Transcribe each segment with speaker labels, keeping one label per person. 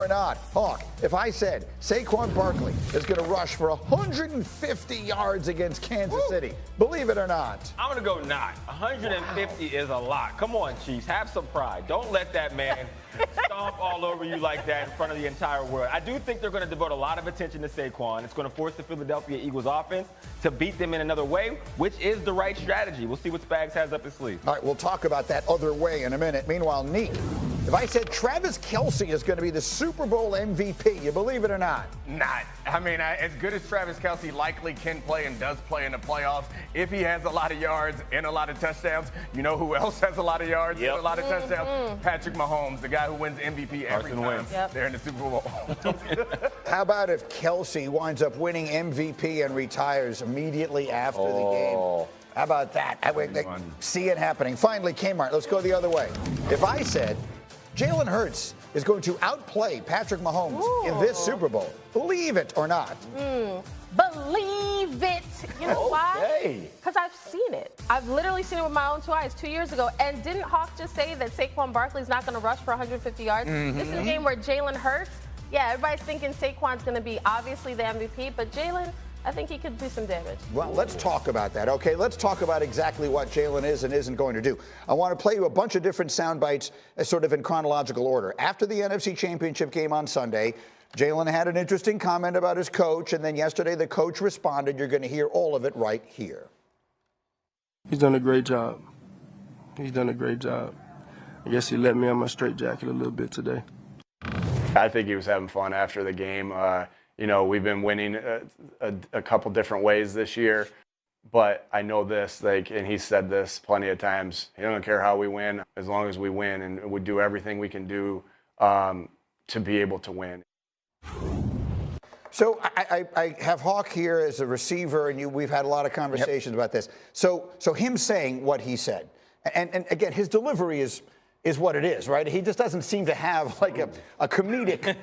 Speaker 1: or not? Hawk, if I said Saquon Barkley is going to rush for 150 yards against Kansas City, believe it or not?
Speaker 2: I'm going to go not. 150 is a lot. Come on, Chiefs. Have some pride. Don't let that man stomp all over you like that in front of the entire world. I do think they're going to devote a lot of attention to Saquon. It's going to force the Philadelphia Eagles offense to beat them in another way, which is the right strategy. We'll see what Spags has up his sleeve.
Speaker 1: All right, we'll talk about that other way in a minute. Meanwhile, Neek, if I said Travis Kelce is going to be the Super Bowl MVP, you believe it or not?
Speaker 3: Not. I mean, as good as Travis Kelce likely can play and does play in the playoffs, if he has a lot of yards and a lot of touchdowns, you know who else has a lot of yards and a lot of touchdowns? Patrick Mahomes, the guy who wins MVP every time they're in the Super Bowl.
Speaker 1: How about if Kelce winds up winning MVP and retires immediately after the game? How about that? See it happening. Finally, Kmart, let's go the other way. If I said Jalen Hurts is going to outplay Patrick Mahomes in this Super Bowl, believe it or not?
Speaker 4: Believe it. You know why? Because I've seen it. I've literally seen it with my own 2 eyes 2 years ago. And didn't Hawk just say that Saquon Barkley's not going to rush for 150 yards? This is a game where Jalen Hurts, everybody's thinking Saquon's going to be obviously the MVP, but Jalen, I think he could do some damage.
Speaker 1: Well, let's talk about that, okay? Let's talk about exactly what Jalen is and isn't going to do. I want to play you a bunch of different sound bites sort of in chronological order. After the NFC Championship game on Sunday, Jalen had an interesting comment about his coach, and then yesterday the coach responded. You're going to hear all of it right here.
Speaker 5: He's done a great job. He's done a great job. I guess he let me on my straitjacket a little bit today.
Speaker 6: I think he was having fun after the game. You know, we've been winning a couple different ways this year, but I know this, and he said this plenty of times, he doesn't care how we win, as long as we win, and we do everything we can do to be able to win.
Speaker 1: So I have Hawk here as a receiver, and we've had a lot of conversations about this. So him saying what he said, and again, his delivery is what it is, right? He just doesn't seem to have like a comedic.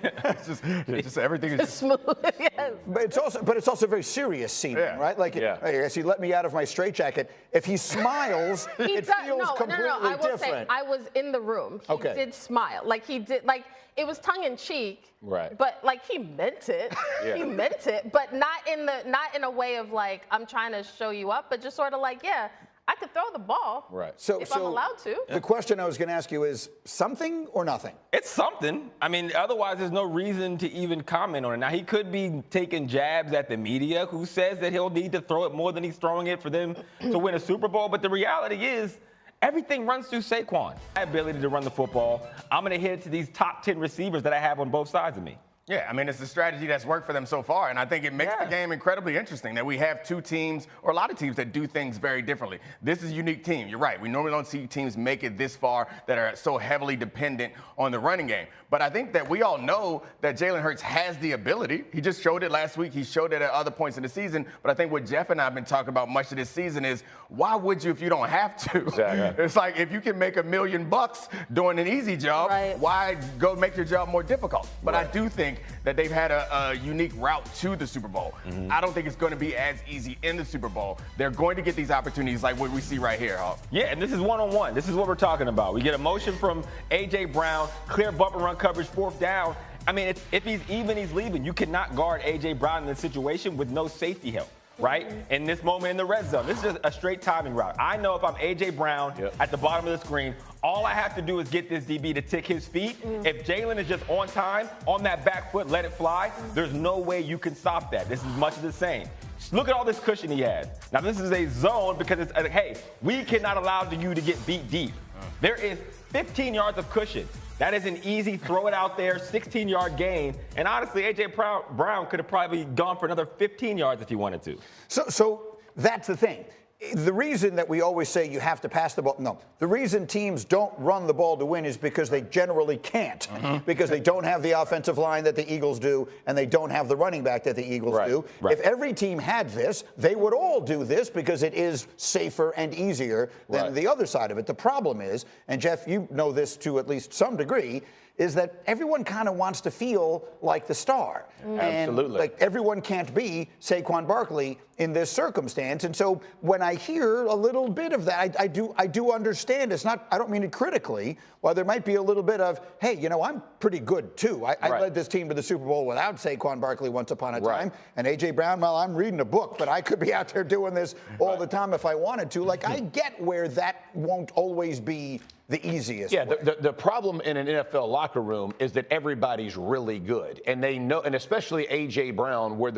Speaker 3: just everything is just
Speaker 4: smooth. Yes.
Speaker 1: But it's also very serious seeming, right? Like, as he let me out of my straitjacket. If he smiles, it feels completely
Speaker 4: I will
Speaker 1: different.
Speaker 4: say, I was in the room. He did smile. Like he did. Like it was tongue in cheek.
Speaker 2: Right.
Speaker 4: But like he meant it. He meant it. But not in a way of like I'm trying to show you up, but just sort of like I could throw the ball if I'm allowed to.
Speaker 1: The question I was going to ask you is something or nothing?
Speaker 2: It's something. I mean, otherwise there's no reason to even comment on it. Now, he could be taking jabs at the media who says that he'll need to throw it more than he's throwing it for them to win a Super Bowl. But the reality is everything runs through Saquon. My ability to run the football, I'm going to hit it to these top 10 receivers that I have on both sides of me.
Speaker 3: Yeah, I mean, it's the strategy that's worked for them so far, and I think it makes the game incredibly interesting that we have two teams, or a lot of teams, that do things very differently. This is a unique team. You're right. We normally don't see teams make it this far that are so heavily dependent on the running game. But I think that we all know that Jalen Hurts has the ability. He just showed it last week. He showed it at other points in the season. But I think what Jeff and I have been talking about much of this season is, why would you if you don't have to? Exactly. It's like if you can make $1 million doing an easy job, why go make your job more difficult? But I do think that they've had a unique route to the Super Bowl. I don't think it's going to be as easy in the Super Bowl. They're going to get these opportunities like what we see right here, Hawk.
Speaker 2: Yeah, and this is one-on-one. This is what we're talking about. We get a motion from A.J. Brown, clear bump and run coverage, 4th down. I mean, if he's even, he's leaving. You cannot guard A.J. Brown in this situation with no safety help. Right? In this moment in the red zone. This is just a straight timing route. I know if I'm A.J. Brown at the bottom of the screen, all I have to do is get this DB to tick his feet. If Jalen is just on time, on that back foot, let it fly, there's no way you can stop that. This is much of the same. Look at all this cushion he has. Now, this is a zone because it's like, hey, we cannot allow you to get beat deep. There is 15 yards of cushion. That is an easy throw it out there, 16-yard gain. And honestly, A.J. Brown could have probably gone for another 15 yards if he wanted to.
Speaker 1: So that's the thing. The reason that we always say you have to pass the ball, the reason teams don't run the ball to win is because they generally can't, because they don't have the offensive line that the Eagles do, and they don't have the running back that the Eagles do. If every team had this, they would all do this because it is safer and easier than the other side of it. The problem is, and Jeff, you know this to at least some degree, is that everyone kind of wants to feel like the star. And
Speaker 7: Absolutely.
Speaker 1: like everyone can't be Saquon Barkley in this circumstance. And so when I hear a little bit of that, I do understand. It's not, I don't mean it critically, while there might be a little bit of, hey, you know, I'm pretty good too. I led this team to the Super Bowl without Saquon Barkley once upon a time. And A.J. Brown, well, I'm reading a book, but I could be out there doing this all the time if I wanted to. Like, I get where that won't always be the easiest.
Speaker 7: Yeah,
Speaker 1: way.
Speaker 7: the problem in an NFL locker room is that everybody's really good, and they know, and especially A.J. Brown, where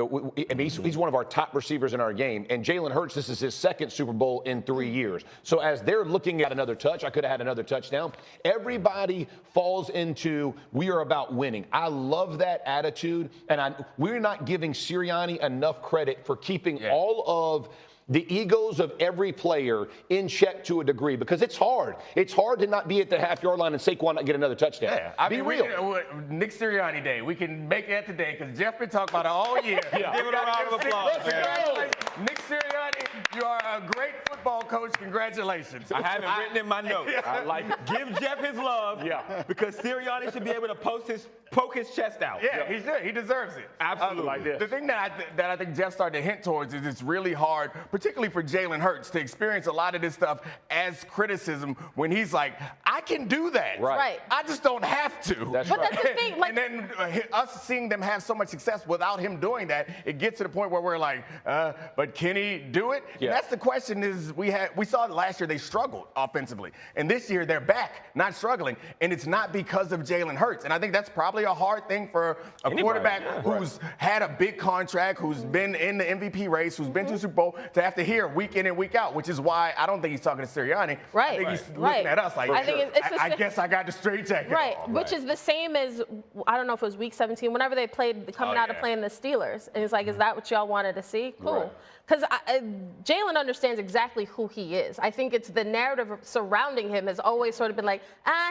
Speaker 7: he's one of our top receivers in our game, and Jalen Hurts, this is his second Super Bowl in 3 years. So as they're looking at another touch, I could have had another touchdown. Everybody falls into, we are about winning. I love that attitude, and we're not giving Sirianni enough credit for keeping all of the egos of every player in check to a degree, because it's hard. It's hard to not be at the half-yard line and Saquon not get another touchdown.
Speaker 3: Yeah, I
Speaker 7: be
Speaker 3: mean,
Speaker 7: real.
Speaker 3: Nick Sirianni Day. We can make that today because Jeff been talking about it all year.
Speaker 2: Give it a round of applause.
Speaker 3: Nick Sirianni, you are a great football coach. Congratulations.
Speaker 2: I have it written in my notes.
Speaker 7: I like it.
Speaker 2: Give Jeff his love. Because Sirianni should be able to poke his chest out.
Speaker 3: Yeah, he should. He deserves it.
Speaker 2: Absolutely.
Speaker 7: Like this.
Speaker 3: The thing that I think Jeff started to hint towards is it's really hard, particularly for Jalen Hurts, to experience a lot of this stuff as criticism when he's like, I can do that.
Speaker 4: Right.
Speaker 3: I just don't have to.
Speaker 7: That's
Speaker 4: But
Speaker 7: right.
Speaker 4: that's the thing. Like,
Speaker 3: And then us seeing them have so much success without him doing that, it gets to the point where we're like, but can he do it?
Speaker 7: Yeah.
Speaker 3: And that's the question is we saw it last year, they struggled offensively. And this year they're back, not struggling. And it's not because of Jalen Hurts. And I think that's probably a hard thing for a quarterback who's had a big contract, who's been in the MVP race, who's been to the Super Bowl, to have to hear week in and week out, which is why I don't think he's talking to Sirianni.
Speaker 4: Right.
Speaker 3: I think he's looking at us like,
Speaker 4: I think
Speaker 3: I guess I got the straight jacket
Speaker 4: Right,
Speaker 3: on.
Speaker 4: which is the same as, I don't know if it was week 17, whenever they played, coming out of playing the Steelers. And it's like, is that what y'all wanted to see? Cool. Because Jalen understands exactly who he is. I think it's the narrative surrounding him has always sort of been like,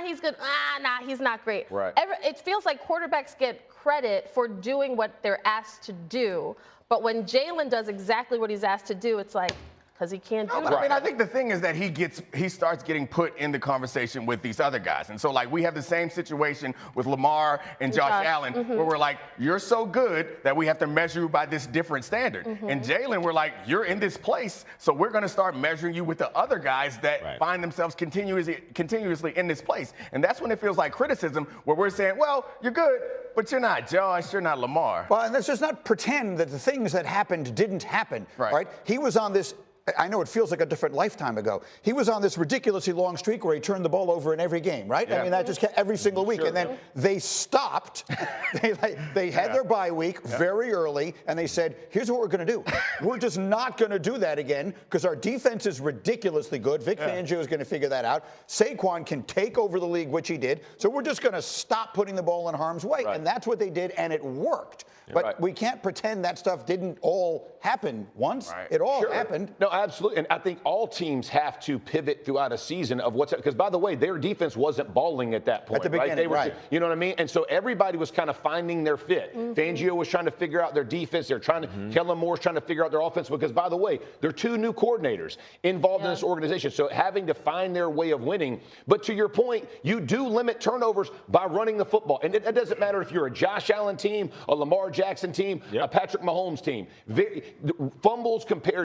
Speaker 4: he's good, nah, he's not great.
Speaker 7: Right.
Speaker 4: It feels like quarterbacks get credit for doing what they're asked to do. But when Jalen does exactly what he's asked to do, it's like, because he can't do
Speaker 3: But I mean, I think the thing is that he starts getting put in the conversation with these other guys. And so, like, we have the same situation with Lamar and Josh Allen, where we're like, you're so good that we have to measure you by this different standard. And Jalen, we're like, you're in this place, so we're going to start measuring you with the other guys that find themselves continuously in this place. And that's when it feels like criticism, where we're saying, well, you're good, but you're not Josh, you're not Lamar.
Speaker 1: Well, and let's just not pretend that the things that happened didn't happen. Right? He was on this, I know it feels like a different lifetime ago. He was on this ridiculously long streak where he turned the ball over in every game, right? I mean, that just kept every single week. And then they stopped. They had their bye week very early, and they said, here's what we're going to do. We're just not going to do that again because our defense is ridiculously good. Vic Fangio is going to figure that out. Saquon can take over the league, which he did. So we're just going to stop putting the ball in harm's way. And that's what they did, and it worked. But we can't pretend that stuff didn't all happen once. It all happened.
Speaker 7: No, absolutely. And I think all teams have to pivot throughout a season of what's, because by the way, their defense wasn't balling at that point.
Speaker 1: At the beginning,
Speaker 7: They were, you know what I mean? And so everybody was kind of finding their fit. Fangio was trying to figure out their defense. They're trying to, Kellen Moore's trying to figure out their offense because, by the way, there are two new coordinators involved in this organization. So having to find their way of winning. But to your point, you do limit turnovers by running the football. And it doesn't matter if you're a Josh Allen team, a Lamar Jackson team, a Patrick Mahomes team. Fumbles compared